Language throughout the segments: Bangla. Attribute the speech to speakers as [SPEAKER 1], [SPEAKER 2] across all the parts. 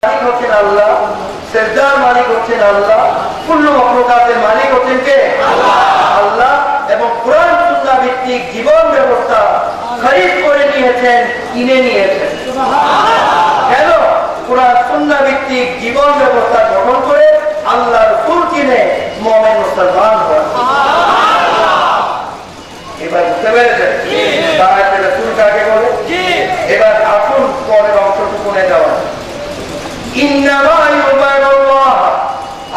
[SPEAKER 1] মালিক হচ্ছেন আল্লাহ, সেজদার মালিক হচ্ছেন আল্লাহ, কুল্লু মাখলুকাতের মালিক হচ্ছেন কে? আল্লাহ। এবং কোরআন সুন্নাহ ভিত্তিক জীবন ব্যবস্থা খরিদ করে নিয়েছেন, কিনে নিয়েছেন। কেন? কোরআন সুন্নাহ ভিত্তিক জীবন ব্যবস্থা গ্রহণ করে আল্লাহর রাসূল কিনে মুমিন মুসলমান হয়। এবার বুঝতে পেরেছেন তাআলা রাসূল কাকে বলে? এবার আসুন পরের অংশটুকু নিয়ে যাওয়া।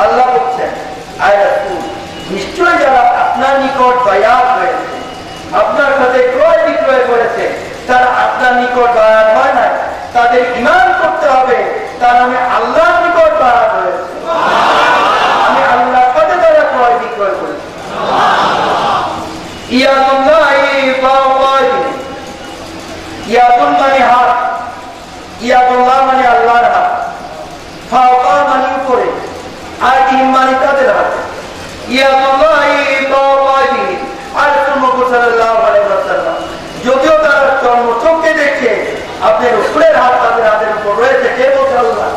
[SPEAKER 1] আল্লাহ বলছেন, আয় রাসূল, নিশ্চয় যারা আপনার নিকট বায়াত হয়েছে, আপনার সাথে ক্রয় বিক্রয় করেছে, তারা আপনার নিকট বায়াত হয় না, তাদের ঈমান করতে হবে তারা আমি আল্লাহর নিকট বায়াত হয়েছে, আমি আল্লাহর সাথে তারা ক্রয় বিক্রয় করেছি। ইয়াদুন মানে হাত, ইয়াদুল্লাহ মানে আল্লাহর হাত, ফাওকা মানে উপরে, আর ইন মানে তাদের হাত। যদিও তারা চর্মচক্ষে দেখে আপনার রাসূলের হাত তাদের হাতের উপর রয়েছে, কে বলছে? আল্লাহ।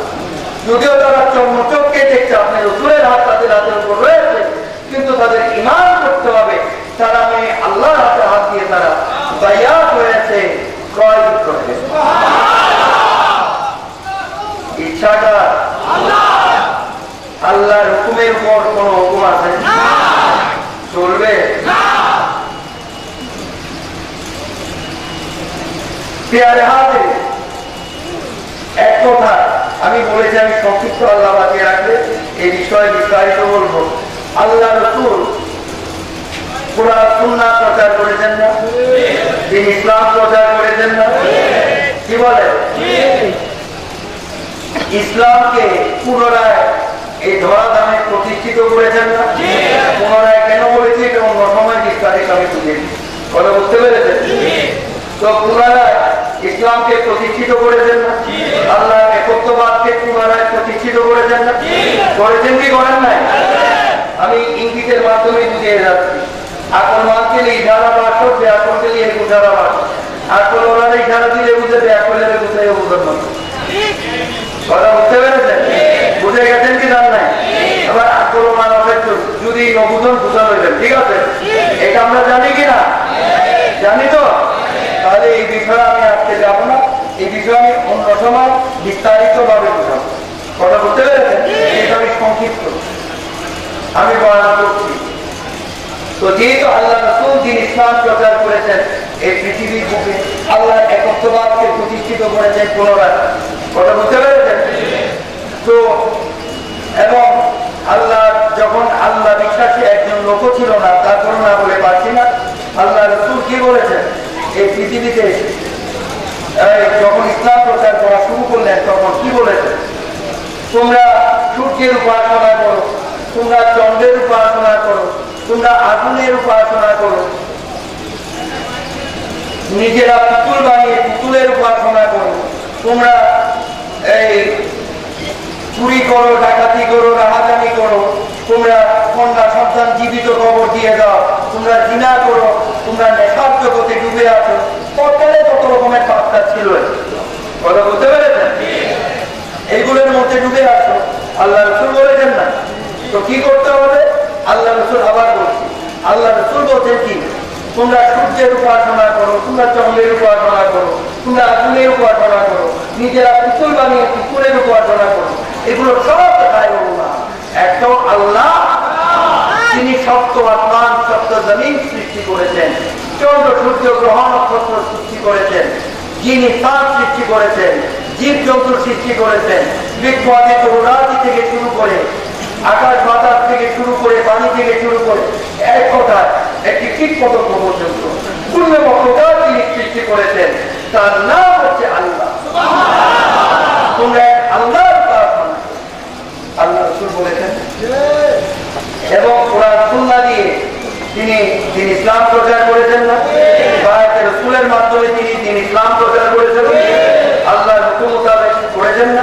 [SPEAKER 1] যদিও তারা চর্মচক্ষে দেখছে আপনার রাসূলের হাত তাদের হাতের উপর রয়েছে, কিন্তু তাদের ঈমান করতে হবে তারা আমি আল্লাহর হাতে হাত দিয়ে তারা বায়াত হয়েছে, ক্রয় বিক্রয় হয়েছে। ইচ্ছাটা আল্লাহর হুকুমের উপর কোন হুকুম আছে? চলবে? পেয়ারে হাতে এক কথা আমি বলেছি, আমি সংক্ষিপ্ত আল্লাহ বাঁচিয়ে রাখলে এই বিষয়ে বিস্তারিত বলবো। আল্লাহ রাসূল কোরআন সুন্নাহ প্রচার করেছেন না? তিনি ইসলাম প্রচার করেছেন না? কি বলে? ইসলামকে পুনরায় এই ধরাধামে প্রতিষ্ঠিত করেছেন না? পুনরায় কেন বলেছি এটা অন্য সময় বিস্তারিত আমি বুঝেছি। কথা বুঝতে পেরেছেন? তো পুনরায় ইসলামকে প্রতিষ্ঠিত করেছেন না? আল্লাহ একত্ববাদকে পুনরায় প্রতিষ্ঠিত করেছেন না? করেছেন কি করেন নাই? আমি ইঙ্গিতের মাধ্যমে বুঝিয়ে যাচ্ছি। আকল মানকে ইশারা বাসো, ব্যাকরণ के लिए इशारा बासो। আকল ওনারা ইশারা দিলে বুঝে, ব্যাকরণের বুঝে বুঝার মতো। কথা বুঝতে পেরেছেন? বুঝে গেছেন কি জান নাই? আবার আকল মানবের যদি নবুজন বুঝা হইলেন, ঠিক আছে? এটা আমরা জানি কিনা? জানি তো? তাহলে এই বিষয়ে আমি আজকে যাবো না, এই বিষয়ে আমি অন্য সময় বিস্তারিত ভাবে বুঝাবো। কথা বুঝতে পেরেছেন? এটা আমি সংক্ষিপ্ত আমি বর্ণনা করছি। তো যেহেতু আল্লাহ রাসূল যিনি ইসলাম প্রচার করেছেন, এই পৃথিবীর বুকে আল্লাহর একত্ববাদকে প্রতিষ্ঠিত করেছেন পুনরায়। কথা বুঝতে পেরেছেন? তো এবং আল্লাহ যখন আল্লাহ বিশ্বাসী একজন লোক ছিল না, তারপর না বলে পারছি না, আল্লাহ রাসূল কি বলেছেন? এই পৃথিবীতে যখন ইসলাম প্রচার করা শুরু করলেন তখন কি বলেছেন? তোমরা সূর্যের উপাসনা করো, তোমরা চন্দ্রের উপাসনা করো, তোমরা আগুনের উপাসনা করো, নিজেরা পুতুল বানিয়ে পুতুলের উপাসনা করো, তোমরা এই চুরি করো, ডাকাতি করো, রাহাজানি করো, তোমরা কন্যা সন্তান জীবিত কবর দিয়ে দাও, তোমরা জিনা করো, তোমরা নেশার জগতে ডুবে আছো। পরকালে কত রকমের পাপটা ছিল, কথা বলতে পেরেছেন? এইগুলোর মধ্যে ডুবে আছো, আল্লাহ রাসূল বলেছেন না? তো কি করতে হবে? আল্লাহ রাসূল আবার বলছেন, আল্লাহ রাসূল বলছেন কি? তোমরা সূর্যের উপাসনা করো, তোমরা চন্দ্রের উপাসনা করো, তোমরা আগুনের উপাসনা করো, নিজেরা পুতুল বানিয়ে পুতুলের উপাসনা করো। এগুলো সব দেখায় না, একদম আল্লাহ যিনি সপ্ত আসমান সপ্ত জমিন সৃষ্টি করেছেন, চন্দ্র সূর্য গ্রহ নক্ষত্র সৃষ্টি করেছেন, যিনি প্রাণ সৃষ্টি করেছেন, জীব জন্তু সৃষ্টি করেছেন, বৃক্ষাদি তরুণাদি থেকে শুরু করে আকাশ বাতাস থেকে শুরু করে পানি থেকে শুরু করে এক কথা একটি কীট পতঙ্গ পর্যন্ত পূর্ণ মক্কার যিনি সৃষ্টি করেছেন, তার নাম হচ্ছে আল্লাহ। তোমরা আল্লাহর উপাসনা, আল্লাহ রাসূল বলেছেন। এবং কোরআন সুন্নাহ দিয়ে তিনি ইসলাম প্রচার করেছেন না? বায়াতে রাসূলের মাধ্যমে তিনি ইসলাম প্রচার করেছেন, আল্লাহর হুকুম মোতাবেক করেছেন না?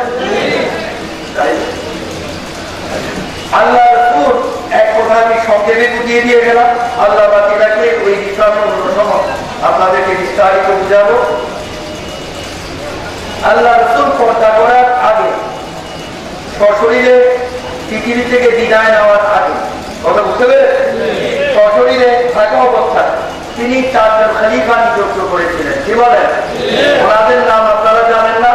[SPEAKER 1] তাই আল্লাহ রাসূল এক কথা আমি সংক্ষেপে বুঝিয়ে দিয়ে গেলাম। আল্লাহ বাকি রাখলে ওই বিষয়ে অন্য সময় আপনাদেরকে বিস্তারিত বুঝাবো। আল্লাহ রাসূল পর্দা করার আগে সশরীরে পৃথিবী থেকে বিদায় নেওয়ার আগে, কথা বুঝতে পেরেছেন? সশরীরে থাকা অবস্থায় তিনি 4 জন খলিফা নিযুক্ত করেছিলেন। কি বলেন? ওনাদের নাম আপনারা জানেন না?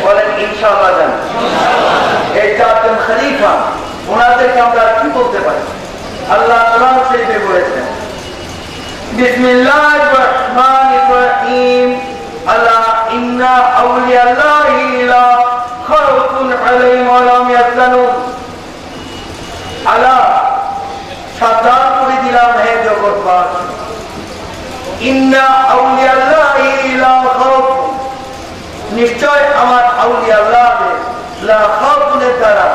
[SPEAKER 1] বলেন ইনশাআল্লাহ জানেন। এই 4 জন খলিফা, ওনাদেরকে আমরা কি বলতে পারি? আল্লাহ কোরআন শরীফে বলেছেন, বিসমিল্লাহির রহমানির রহিম, আলা ইন্না আউলিয়াল্লাহি লা খাউফুন আলাইহিম ওয়া লাহুম ইয়াহজানুন। আলা, সাবধান করে দিলাম হে জগৎবাসী, ইন্না আউলিয়াল্লাহি লা খাউফুন, নিশ্চয় আমার আউলিয়াল্লাহদের, লা খাউফুনের দ্বারা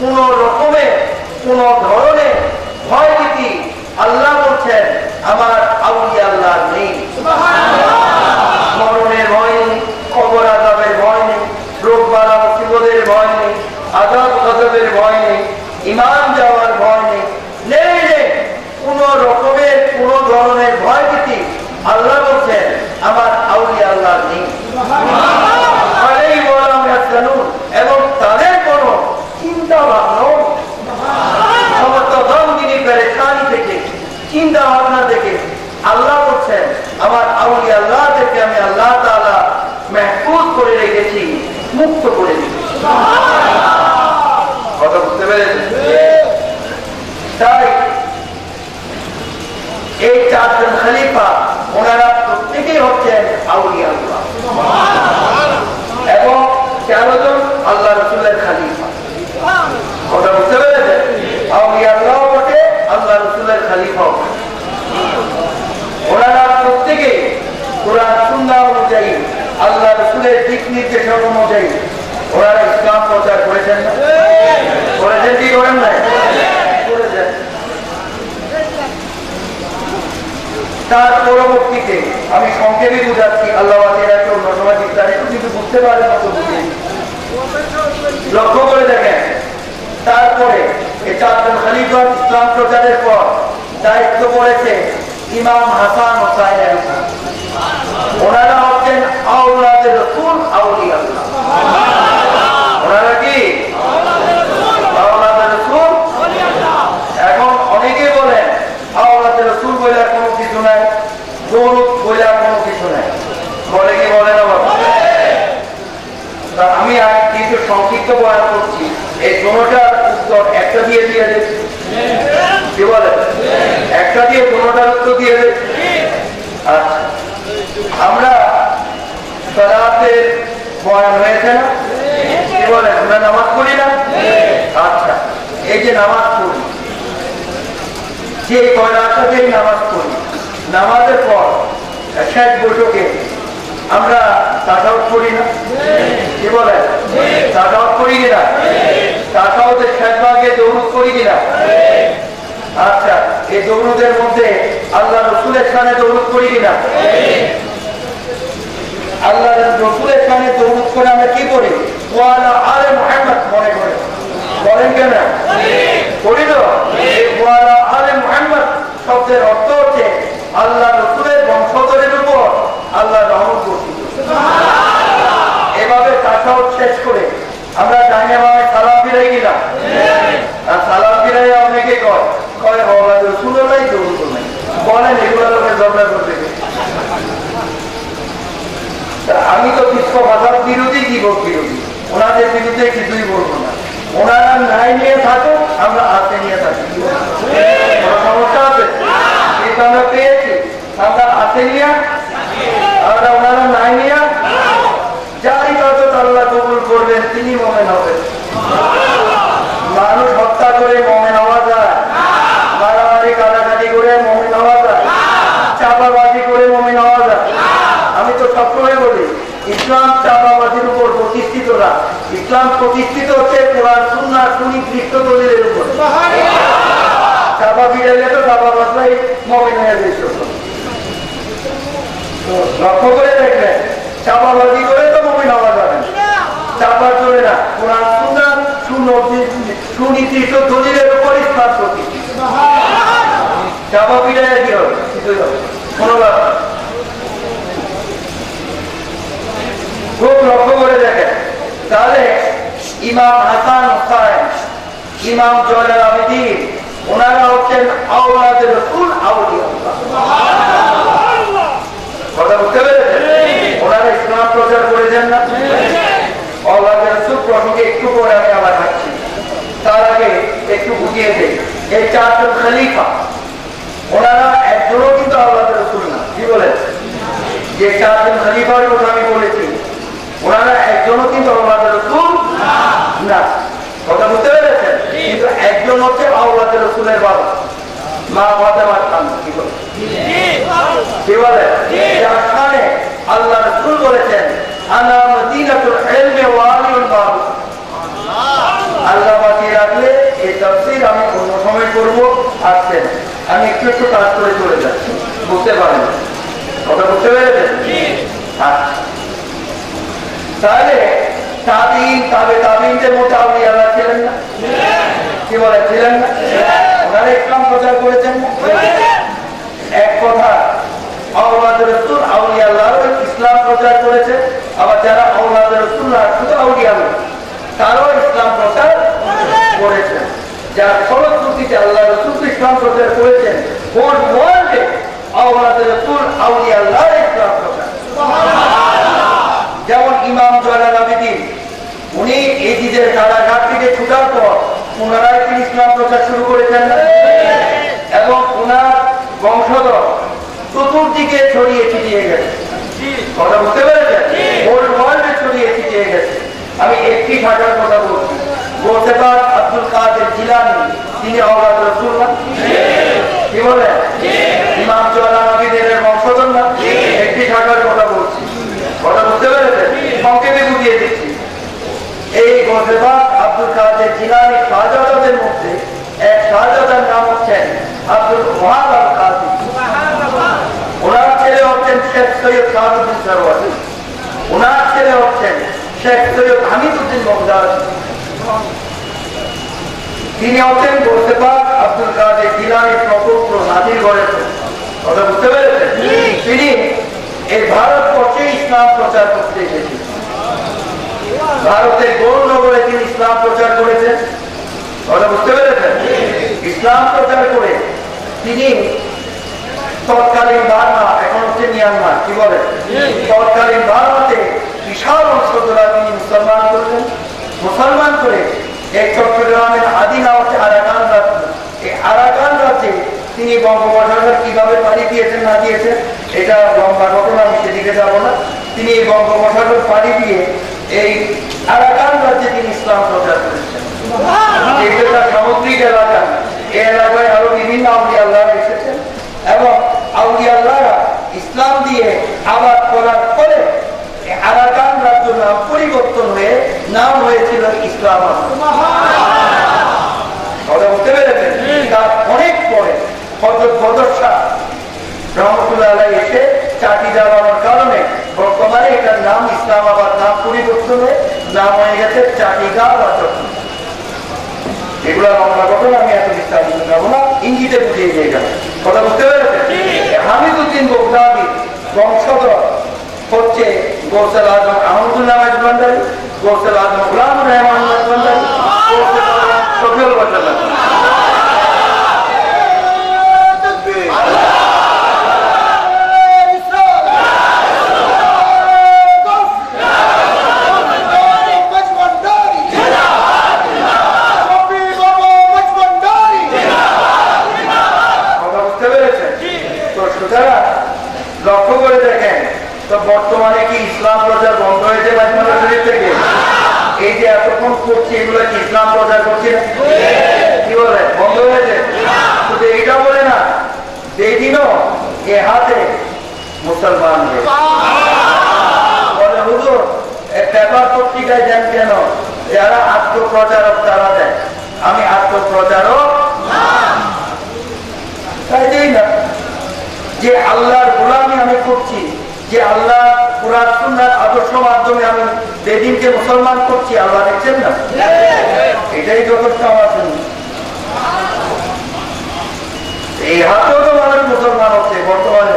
[SPEAKER 1] কোন রকমের কোন ধরনের ভয় ভীতি আল্লাহ বলছেন আমার আউলিয়াল্লাহ নেই। মরণের ভয় নেই, কবর আযাবের ভয় নেই, রোগ বালা মুসিবতের ভয় নেই, আযাব গজবের ভয় নেই, ঈমান যাওয়ার ভয় নেই, নেই কোন রকমের কোন ধরনের ভয় ভীতি আল্লাহ বলছেন আমার আউলিয়াল্লাহ নেই। এবং তাদের কোন চিন্তা ভাবনাও সমস্ত গমগিনি পেরেশানি থেকে, চিন্তা ভাবনা থেকে আল্লাহ বলছেন আমার আউলিয়াল্লাহদেরকে আমি আল্লাহ তাআলা মাহফুজ করে রেখেছি, মুক্ত করে রেখেছি। কথা বুঝতে পেরেছেন? তাই এই 4 জন খলিফা, ওনারা প্রত্যেকেই হচ্ছেন আউলিয়াল্লাহ এবং 13 জন আল্লাহ রাসূলের খলিফা। কথা বুঝতে পেরেছেন? আউলিয়াল্লাহ বটে, আল্লাহ রাসূলের খলিফাও। ওনারা প্রত্যেকে কোরআন সুন্নাহ অনুযায়ী, আল্লাহ রাসূলের দিক নির্দেশনা অনুযায়ী ওনারা ইসলাম প্রচার করেছেন না? করেছেন কি করেন না? করেছেন। তার পরবর্তীতে আমি সংক্ষেপে বুঝাচ্ছি, আল্লাহ অন্য সময় বিস্তারিত কিন্তু বুঝতে পারেন না তো বুঝে লক্ষ্য করে দেখেন। তারপরে এই 4 জন খলিফা ইসলাম প্রচারের পর দায়িত্ব পড়েছে ইমাম হাসান হোসাইনের উপর। ওনারা হচ্ছেন আওলাদে রাসূল, আউলিয়াল্লাহ। ওনারা কি আওলাদে রাসূল? এখন অনেকে বলেন আওলাদে রাসূল বলে কোনো কিছু নাই, দৌলত বলে কোনো কিছু নাই। বলে কি বলে না? আমি কিন্তু সংক্ষিপ্ত বয়ান করছি, এই দুটোটার উত্তর একটা দিয়ে দেবে। কি বলে? একটা দিয়ে দুটোটার উত্তর দিয়ে দেবে। আচ্ছা, আমরা সালাতের বয়ান হয়েছে না? কি বলে? আমরা নামাজ পড়ি না? আচ্ছা, এই যে নামাজ পড়ি, যে কয় রাকাতেই নামাজ পড়ি, নামাজের পর শেষ বৈঠকে আমরা তাসাউদ করি না? কি বলে? তাসাউদ করি কিনা? তাসাউদের শেষ ভাগে দরুদ করি কিনা? আচ্ছা, এই দরুদের মধ্যে আল্লাহ রাসূলের শানে দরুদ করি কিনা? আল্লাহ রাসূলের শানে দরুদ করে আমরা কি করি? ওয়া আলা আলে মুহাম্মদ মনে করে বলেন কেন? করি তো? ওয়া আলা আলে মুহাম্মদ শব্দের অর্থ হচ্ছে আল্লাহ রাসূলের বংশধরের উপর আল্লাহ রহমত করছেন। এভাবে তাসাউদ শেষ করে আমরা জানামায় সালাম ফিরাই কিনা? আর সালাম ফিরাই অনেকে কয় আওলাদ রাসূলুল্লাহ দরুদ নাই, বলেন এগুলো লোকের ঝগড়া করতে। আমি তো বিশ্ব ভাষার বিরোধী, জীবক বিরোধী, ওনাদের বিরুদ্ধে কিছুই বলবো না। ওনারা নাই নিয়ে থাকুক, আমরা হাতে নিয়ে থাকি, সমস্যা আছে? কিন্তু আমরা পেয়েছি, আমরা হাতে নিয়ে, আমরা ওনারা নাই নিয়ে যাই কত আল্লাহ কবুল করবেন, তিনি মুমিন হবেন। মানুষ হত্যা করে মুমিন হওয়া যায়, মারামারি কাটাকাটি করে মুমিন হওয়া যায়, চাপাবাজি করে মুমিন হওয়া যায়। আমি তো সবসময় বলি ইসলাম চাপাবাজির উপর প্রতিষ্ঠিত না, ইসলাম প্রতিষ্ঠিত হচ্ছে কোরআন সুন্নাহ সুনির্দিষ্ট দলিলের উপর। চাপা বিড়াইলে তো চাপাবাজরাই মুমিন হয়ে যেত। লক্ষ্য করে দেখবেন, চাপাবাজি করে তো মুমিন হওয়া যাবে না, চাপা চলে না। কোরআন সুন্নাহ সুনির্দিষ্ট দলিলের উপর ইসলাম প্রতিষ্ঠিত। চাপা বিড়াইলে কি হবে? কিছুই হবে, কোনো লাভ নেই। খুব লক্ষ্য করে দেখেন, তাহলে ইমাম হাসান হুসাইন, ইমাম জয়নুল আবেদিন, ওনারা হচ্ছেন আওলাদে রাসূল, আউলিয়া আল্লাহ। কথা বুঝতে পেরেছেন? ওনারা ইসলাম প্রচার করেছেন না? আওলাদে রাসূল প্রসঙ্গে একটু পরে আমি আবার আসছি, তার আগে একটু বুঝিয়ে দেই। এই চারজন খলিফা, ওনারা একজনও কিন্তু আওলাদে রাসূল না। কি বলেন? যে চারজন খলিফার কথা আমি বলেছি, ওনারা একজনও কিন্তু আওলাদে রাসূল না। কথা বুঝতে পেরেছেন? কিন্তু একজন হচ্ছে আওলাদে রাসূলের বাবা, মা ফাতেমার খানম। কি বলে? কি বলে? যার শানে আল্লাহ রাসূল বলেছেন, আনা মদিনাতুল ইলমি ওয়া আলিউল মারুফ। আল্লাহ বাকি রাখলে এই তাফসীর আমি অন্য সময় করব, আসছেন আমি একটু একটু কাজ করে চলে যাচ্ছি, বুঝতে পারেন? কথা বুঝতে পেরেছেন? তাহলে তাবিঈন, তাবিঈনদের মধ্যে আউলিয়া আল্লাহ ছিলেন না? কি বলে? ছিলেন না? ওনারা ইসলাম প্রচার করেছেন না? এক কথা, আওলাদে রাসূল আউলিয়া আল্লাহ ইসলাম প্রচার করেছে, আবার যারা আওলাদে রাসূল না শুধু আউলিয়া আল্লাহ তারাও ইসলাম প্রচার করেছেন। যার ফলশ্রুতিতে আল্লাহ রাসূল ইসলাম প্রচার করেছেন, হোল ওয়ার্ল্ডে আওলাদে রাসূল আউলিয়া আল্লাহ ইসলাম প্রচার। যেমন ইমাম জয়নুল আবেদিন, উনি এজিদের কারাগার থেকে ছুটার পর পুনরায় তিনি ইসলাম প্রচার শুরু করেছেন এবং ওনার বংশধর চতুর্দিকে ছড়িয়ে ছিটিয়ে গেছে। কথা বুঝতে পেরেছেন? হোল ওয়ার্ল্ডে ছড়িয়ে ছিটিয়ে গেছে। আমি একটি শাখার কথা বলছি, গৌসে পাক আব্দুল কাদের জিলানী, তিনি আওলাদে রাসূল না? কি বলেন? ইমাম জয়নুল আবেদিনের বংশধর না? একটি শাখার কথা বলছি। কথা বুঝতে পেরেছেন? সংক্ষেপে বুঝিয়ে দিচ্ছি। এই গৌসে পাক আব্দুল কাদের জিলানী শাহজাদাদের মধ্যে এক শাহজাদার নাম হচ্ছেন আব্দুল ওয়াহাব আল কাদি। ওনার ছেলে হচ্ছেন শেখ সৈয়দ সাদউদ্দিন সরওয়ারি, ওনার ছেলে হচ্ছেন শেখ সৈয়দ হামিদউদ্দিন বাগদাদী। তিনি হচ্ছেন গৌসে পাক আব্দুল কাদের জিলানীর প্রপৌত্র, নাজির গড়ের। কথা বুঝতে পেরেছেন? তিনি এই ভারতবর্ষে ইসলাম প্রচার করতে এসেছেন। ভারতের গৌরনগরে তিনি ইসলাম প্রচার করেছেন। কথা বুঝতে পেরেছেন? ইসলাম প্রচার করে তিনি তৎকালীন বার্মা, এখন হচ্ছে মিয়ানমার, কি বলে, তৎকালীন বার্মাতে বিশাল অংশ ধরা তিনি মুসলমান করলেন। মুসলমান করে এক চট্টগ্রামের আদিনা হচ্ছে আরাকান রাজ্য। এই আরাকান রাজ্যে তিনি বঙ্গোপসাগর কিভাবে পাড়ি দিয়েছেন না দিয়েছেন এটা লম্বা ঘটনা, আমি সেদিকে যাব না। তিনি এই বঙ্গোপসাগর পাড়ি দিয়ে এই আরাকান রাজ্যে তিনি ইসলাম প্রচার করেছেন। এটা সামুদ্রিক এলাকা, এই এলাকায় আরো বিভিন্ন আউলিয়া আল্লাহ এসেছেন এবং আউলিয়া আল্লাহরা ইসলাম দিয়ে আবাদ করার পরে আরাকান রাজ্য নাম পরিবর্তন হয়ে নাম হয়েছিল ইসলাম। বুঝতে পেরেছেন? তার অনেক পরে হযরত বদর শাহ রহমতুল্লাহ আলাইহি এসে চাটি জ্বালানোর কারণে বর্তমানে এটার নাম ইসলামাবাদ নাম পরিবর্তন হয়ে নাম হয়ে গেছে চাটিগাঁও বা চট্টগ্রাম। এগুলো লম্বা ঘটনা, আমি এত বিস্তারিত যাবো না, ইঙ্গিতে বুঝিয়ে দিয়ে গেল। কথা বুঝতে পেরেছেন? হামিদউদ্দিন বাগদাদী বংশধর হচ্ছে গৌসে আজম আহমদুল্লাহ মাইজভান্ডারী, গৌসে আজম গোলামুর রহমান মাইজভান্ডারী, গৌসে আজম শফিউল বাশার। লক্ষ্য করে দেখেন তো বর্তমানে কি ইসলাম প্রচার বন্ধ হয়েছে মাইজভান্ডার শরীফ থেকে? এই যে এতক্ষণ করছি এগুলো কি ইসলাম প্রচার করছি না? কি বলে? বন্ধ হয়েছে? শুধু এইটা বলে না, যেদিনও এ হাতে মুসলমান বলে হুজুর পেপার পত্রিকায় দেন কেন? যারা আত্মপ্রচারক তারা দেয়, আমি আত্মপ্রচারক তাই দেই না। যে আল্লাহর গোলামি আমি করছি, যে আল্লাহ কুরআন সুন্নাহর আদর্শ মাধ্যমে আমি বেদিনকে মুসলমান করছি, আল্লাহ দেখছেন না? এটাই যথেষ্ট আমার জন্য। এই হাতেও তো মানুষ মুসলমান হচ্ছে বর্তমানে।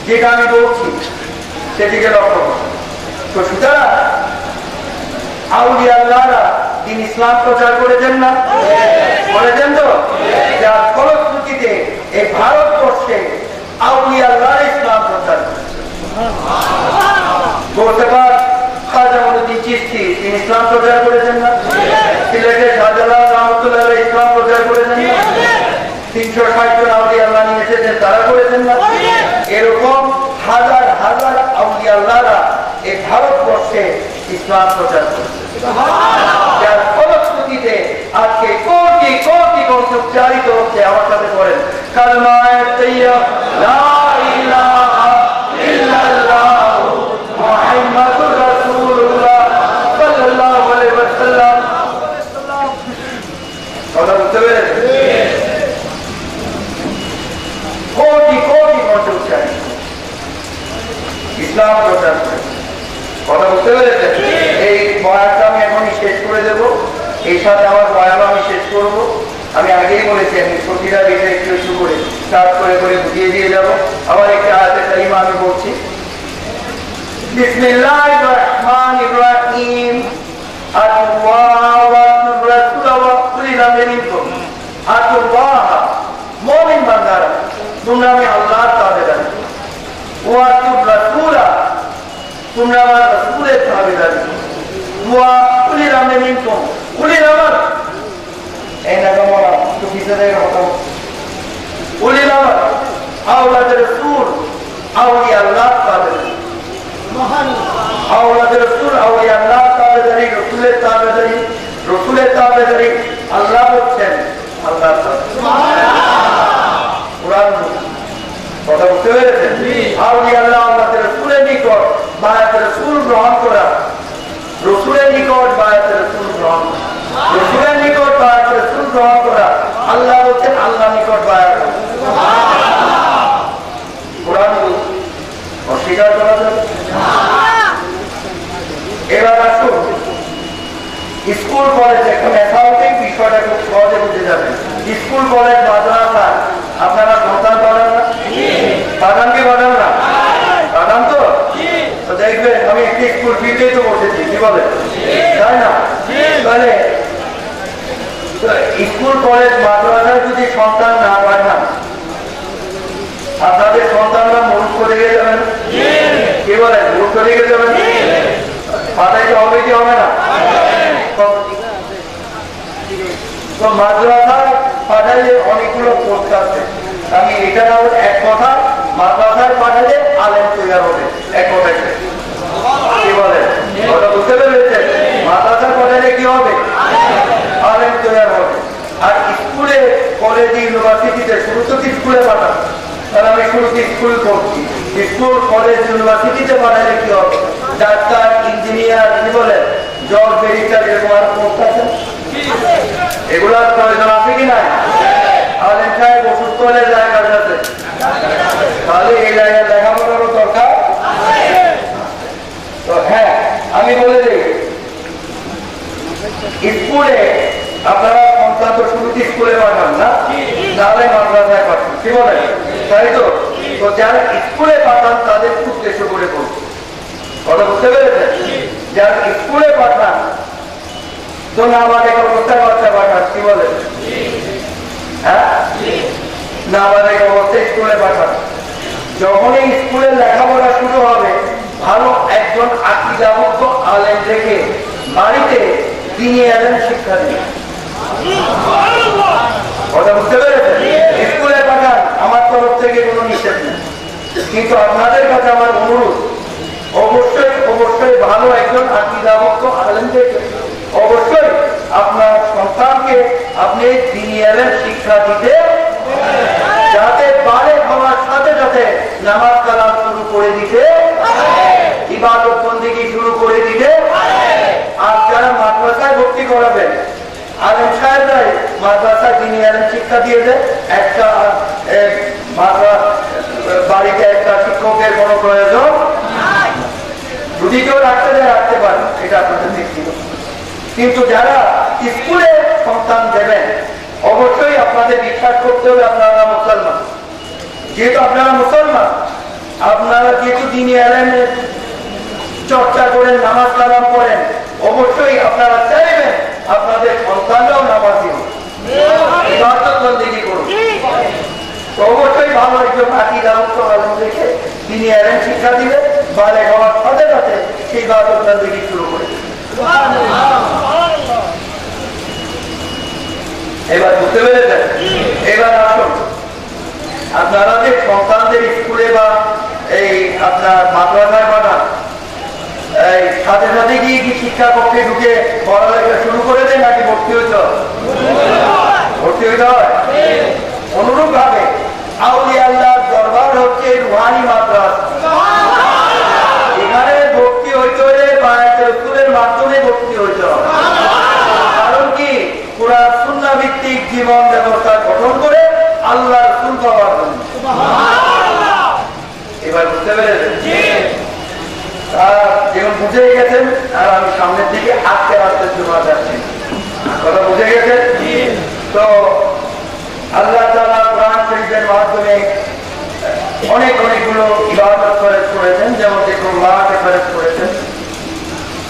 [SPEAKER 1] যেটা আমি বলছি সেদিকে লক্ষ্য করুন। তো সুতরাং আউলিয়া আল্লাহরা দিন ইসলাম প্রচার করেছেন না, করেছেন তো? যার ফলশ্রুতিতে এই ভারতবর্ষে আউলিয়া আল্লাহরা ইসলাম প্রচার করেছেন। বলতে পার খাজা মঈনুদ্দিন চিশতি তিনি ইসলাম প্রচার করেছেন না? সিলেটের শাহজালাল রহমতুল্লাহ ইসলাম প্রচার করেছেন না? 360 জন আউলিয়া আল্লাহ নিয়ে এসেছেন, তারা করেছেন না? এরকম হাজার হাজার আউলিয়া আল্লাহরা এই ভারতবর্ষে ইসলাম প্রচার করেছে, যার ফলশ্রুতিতে আজকে কোটি কোটি গ্রন্থ উচ্চারিত হচ্ছে। আমার সাথে করেন কালমায়ে তাইয়্যিবা লা ইলাহা ইল্লাল্লাহ মুহাম্মাদুর রাসূলুল্লাহ সাল্লাল্লাহু আলাইহি ওয়াসাল্লাম। কথা বুঝতে পেরেছেন? কোটি কোটি গ্রন্থ উচ্চারিত ইসলাম প্রচার করেছে। কথা বুঝতে পেরেছেন? এই বয়ানটা আমি এখনই শেষ করে দেব, এই সাথে আমার বয়ান আমি শেষ করব। আমি আগেই বলেছি আমি প্রতিটা বিষয় একটু একটু করে কাজ করে করে বুঝিয়ে দিয়ে যাব। আবার একটা আয়াতে কারিমা আমি বলছি, বিসমিল্লাহির রহমানির রহিম। আল্লাহু ওয়া রাসূলুহু উলিল আমরি মিনকুম। আল্লাহ মুমিন বান্দারা তোমরা আমি আল্লাহর তাবেদার, ওয়া রাসূলা তোমরা আমার রাসূলের তাবেদার, ওয়া উলিল আমরি মিনকুম উলিল আমর এই না তোমরা তো কিসের কথা উলিল আমর আওলাদের রাসূল আউলিয়া আল্লাহ তাবেদার, মহান আওলাদের রাসূল আউলিয়া আল্লাহ তাবেদারি, রাসূলের তাবেদারি, রাসূলের তাবেদারি আল্লাহ বলছেন আল্লাহ কুরআন। কথা বুঝতে পেরেছেন? আউলিয়া আল্লাহ আল্লাহর রাসূলের নিকট বায়াত রাসূল গ্রহণ করা, রাসূলের নিকট বায়াত রাসূল গ্রহণ, রাসূলের নিকট বায়াত রাসূল গ্রহণ করা। আল্লাহ বলছেন আল্লাহ নিকট বায়াত কুরআন অস্বীকার করা যাবে? এবার আসুন স্কুল কলেজ, এখন অ্যাকাউন্টিং বিষয়টা খুব সহজে বুঝে যাবে। স্কুল কলেজ মাদ্রাসা আপনারা সন্তান পাঠান না? পাঠান কি পাঠান না? পাঠান তো? দেখবেন আমি একটি স্কুল ফিতেই তো বসেছি, কি বলে তাই না? তাহলে স্কুল কলেজ মাদ্রাসায় যদি সন্তান না পাঠান আপনাদের সন্তানরা মূর্খ লেগে যাবেন, কি বলে মূর্খ লেগে যাবেন? পাঠাইতে হবে কি হবে না? তো মাদ্রাসায় পাঠাইলে অনেকগুলো কোর্স আছে। আমি এটা না এক কথা, মাদ্রাসায় পাঠালে আলেম তৈরি হবে, এক কথায় কি বলে ওটা বুঝতে পেরেছেন? মাদ্রাসায় পাঠালে কি হবে? আলেম তৈরি হবে। আর স্কুলে কলেজে ইউনিভার্সিটিতে শুরু তো স্কুলে পাঠান, তাহলে আমি শুরুতে স্কুল করছি, স্কুল কলেজ ইউনিভার্সিটিতে পাঠালে কি হবে? ডাক্তার, ইঞ্জিনিয়ার, কি বলে জজ, ব্যারিস্টার, এরকম আর কোর্স আছে, এগুলার প্রয়োজন আছে কি না? আলেম সাহেব অসুস্থ হলে জায়গার সাথে, তাহলে এই জায়গায় লেখাপড়ারও দরকার। তো হ্যাঁ আমি বলে দিই, স্কুলে আপনারা সন্তান তো শুরুতে স্কুলে পাঠান না, তাহলে মাদ্রাসায় পাঠান, কি বলে তাই তো? তো যারা স্কুলে পাঠান তাদের উদ্দেশ্য করে করছে, কথা বুঝতে পেরেছেন? যারা স্কুলে পাঠান তো না আমাদের অবস্থায় বাচ্চা পাঠান, কি বলে হ্যাঁ না আমাদের অবস্থায় স্কুলে পাঠান। যখনই স্কুলে লেখাপড়া শুরু হবে ভালো একজন আকীদামুক্ত আলেম রেখে বাড়িতে তিনি এলেন শিক্ষা দিন, কথা বুঝতে পেরেছেন? স্কুলে পাঠান, আমার তরফ থেকে কোনো নিষেধ নেই, কিন্তু আপনাদের কাছে আমার অনুরোধ অবশ্যই অবশ্যই ভালো একজন আকীদামুক্ত আলেম রেখে অবশ্যই আপনার সন্তানকে আপনি দ্বীনি ইলম শিক্ষা দিতে, যাতে বালেগ হওয়ার সাথে সাথে নামাজ কালাম শুরু করে দিতে, ইবাদত বন্দেগী শুরু করে দিতে। আর যারা মাদ্রাসায় ভর্তি করাবেন আলেম সাহেবরাই মাদ্রাসায় দ্বীনি ইলম শিক্ষা দিয়ে দেয়। একটা বাড়িতে একটা শিক্ষকের কোনো প্রয়োজন যদি কেউ রাখতে দেয় রাখতে পারেন, এটা আপনাদের ব্যক্তিগত। কিন্তু যারা স্কুলে সন্তান দেবেন অবশ্যই আপনাদের বিশ্বাস করতে হবে আপনারা মুসলমান। যেহেতু আপনারা মুসলমান আপনারা যেহেতু দিনই এলেনের চর্চা করেন, নামাজ কালাম করেন, অবশ্যই আপনারা চাইবেন আপনাদের সন্তানরাও নামাজি হোক, ইবাদত বন্দেগী করুন। তো অবশ্যই ভালো একজন আকিদা মুক্ত আলেম দেখে তিনি এলেন শিক্ষা দিলে বালেগ হওয়ার সাথে সাথে সেই ইবাদত বন্দেগী শুরু করে। এবার বুঝতে পেরেছেন? এবার আসুন, আপনারা যে সন্তানদের স্কুলে বা এই আপনার মাদ্রাসায় পাঠান, এই সাথে সাথে গিয়ে কি শিক্ষা কক্ষে ঢুকে পড়ালেখা শুরু করে দেন নাকি ভর্তি হইতে হয়? ভর্তি হইতে হয়। অনুরূপ ভাবে আউলিয়া আল্লাহর দরবার হচ্ছে রুহানি মাদ্রাসা। এখানে ভর্তি হইতে হলে স্কুলের মাধ্যমে ভর্তি হইতে হবে। কারণ কি, পুরা সুন্নাহ ভিত্তিক জীবন ব্যবস্থা গঠন করে আল্লাহ রাসূল পাওয়ার জন্য। এবার বুঝতে পেরেছেন? যেমন বুঝে গেছেন, আর আমি সামনের দিকে আস্তে আস্তে জমা যাচ্ছি, কথা বুঝে গেছেন? তো আল্লাহ তাআলা কোরআন শরীফের মাধ্যমে অনেকগুলো ইবাদত ফরজ করেছেন, যেমন জিকরুল্লাহকে ফরজ করেছেন,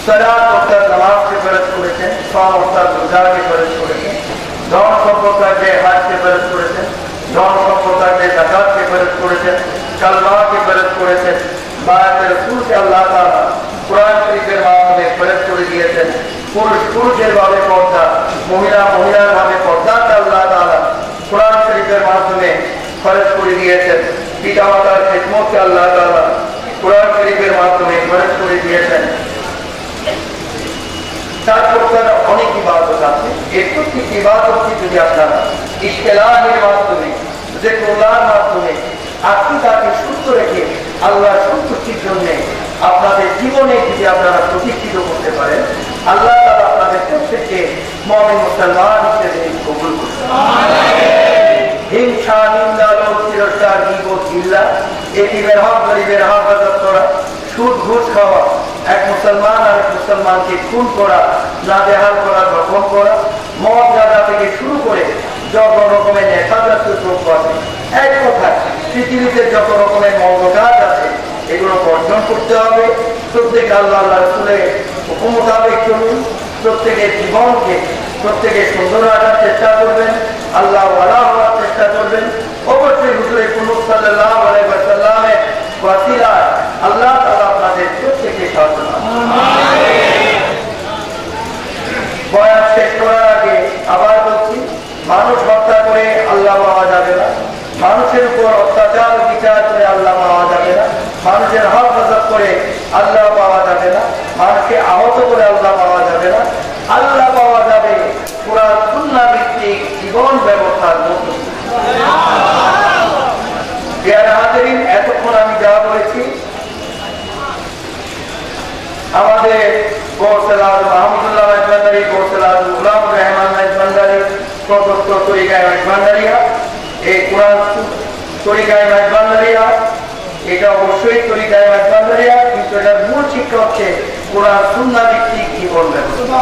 [SPEAKER 1] সালাত অর্থাৎ নামাজকে ফরজ করেছেন, সাওম অর্থাৎ রোজাকে ফরজ করেছেন, ধন সম্পদকে হজকে ফরজ করেছেন, ধন সম্পদকে যাকাতকে ফরজ করেছেন, কালমাকে ফরজ করেছেন। বায়াতের রাসূলকে আল্লাহ তাআলা কোরআন শরীফের মাধ্যমে ফরজ করে দিয়েছেন। পুরুষের ভাবে পর্দা, মহিলার ভাবে পর্দাকে আল্লাহ তাআলা কোরআন শরীফের মাধ্যমে ফরজ করে দিয়েছেন। পিতামাতার খিদমতকে আল্লাহ তাআলা কোরআন শরীফের মাধ্যমে ফরজ করে দিয়েছেন। তারপর অনেক ইবাদত আছে। এই প্রত্যেকটি ইবাদতকে যদি আপনারা ইশতেলাহের মাধ্যমে, জিকরুল্লাহর মাধ্যমে আকীদাকে সুস্থ রেখে আল্লাহর সন্তুষ্টির জন্য আপনাদের জীবনে যদি আপনারা প্রতিষ্ঠিত করতে পারেন, আল্লাহ তাআলা আপনাদের প্রত্যেককে মুমিন মুসলমান হিসেবে কবুল করুন। হিংসা, নিন্দা, লোভ, তিরস্কার, গীবত, গিল্লা, এতিমের হক, গরিবের হক হেফাজত করা, সুদ ঘুষ খাওয়া, এক মুসলমান আর এক মুসলমানকে খুন করা, নাজেহাল করা, দখল করা, মদ গাঁজা থেকে শুরু করে যত রকমের নেশাজাত দ্রব্য আছে, এক কথায় পৃথিবীতে যত রকমের মন্দ কাজ আছে, এগুলো বর্জন করতে হবে। প্রত্যেক আল্লাহ রাসূলের হুকুম মোতাবেক চলুন। প্রত্যেকের জীবনকে প্রত্যেকে সুন্দর রাখার চেষ্টা করবেন, আল্লাহ ওয়ালা হওয়ার চেষ্টা করবেন। অবশ্যই হুজুরে কুনুত সাল্লাল্লাহু আলাইহি ওয়াসাল্লামের ওয়াসিলায় আল্লাহ তাআলা আপনাদের প্রত্যেককে সাহায্য করুন। বয়ান শেষ করার আগে আবার বলছি, মানুষ হত্যা করে আল্লাহ পাওয়া যাবে না, মানুষের উপর অত্যাচার বিচার করে আল্লাহ পাওয়া যাবে না, মানুষের হক হেফাজত করে আল্লাহ পাওয়া যাবে না, মানুষকে আহত করে আল্লাহ পাওয়া যাবে না। আল্লাহ পাওয়া যাবে পুরা সুন্নাহ ভিত্তিক জীবন ব্যবস্থার মধ্যে। এতক্ষণ আমি যা বলেছি, আমাদের গোসলাল মাহমুদুল্লাহ মেজবান্ডারি, গোসলাল গুলাম রহমান মেজবান্ডারি প্রদত্ত তরিকায় মেজবান্ডারিয়া, এই কোরআন তরিকায় মেজবান্ডারিয়া, এটা অবশ্যই তরিকায় মেজবান্ডারিয়া, কিন্তু এটার মূল শিক্ষা হচ্ছে কোরআন সুন্নাহ ভিত্তিক জীবন ব্যবস্থা।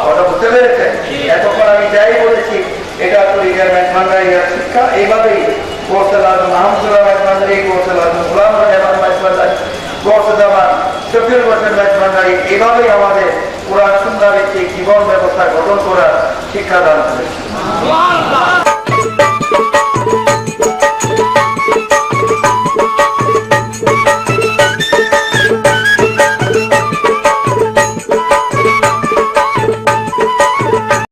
[SPEAKER 1] কথা বুঝতে পেরেছেন? এতক্ষণ আমি যাই বলেছি, এটা তরিকায় মেজবান্ডারিয়ার শিক্ষা। এইভাবেই গোসলাল মাহমুদুল্লাহ মেজবান্ডারি, গোসলাল গুলাম রহমান মেজবান্ডারি, গোসলামান শফিউল হোসেন মেজবান্ডারি, এভাবেই আমাদের কোরআন সুন্নাহ ভিত্তিক জীবন ব্যবস্থা গঠন করার শিক্ষা দান করেছে।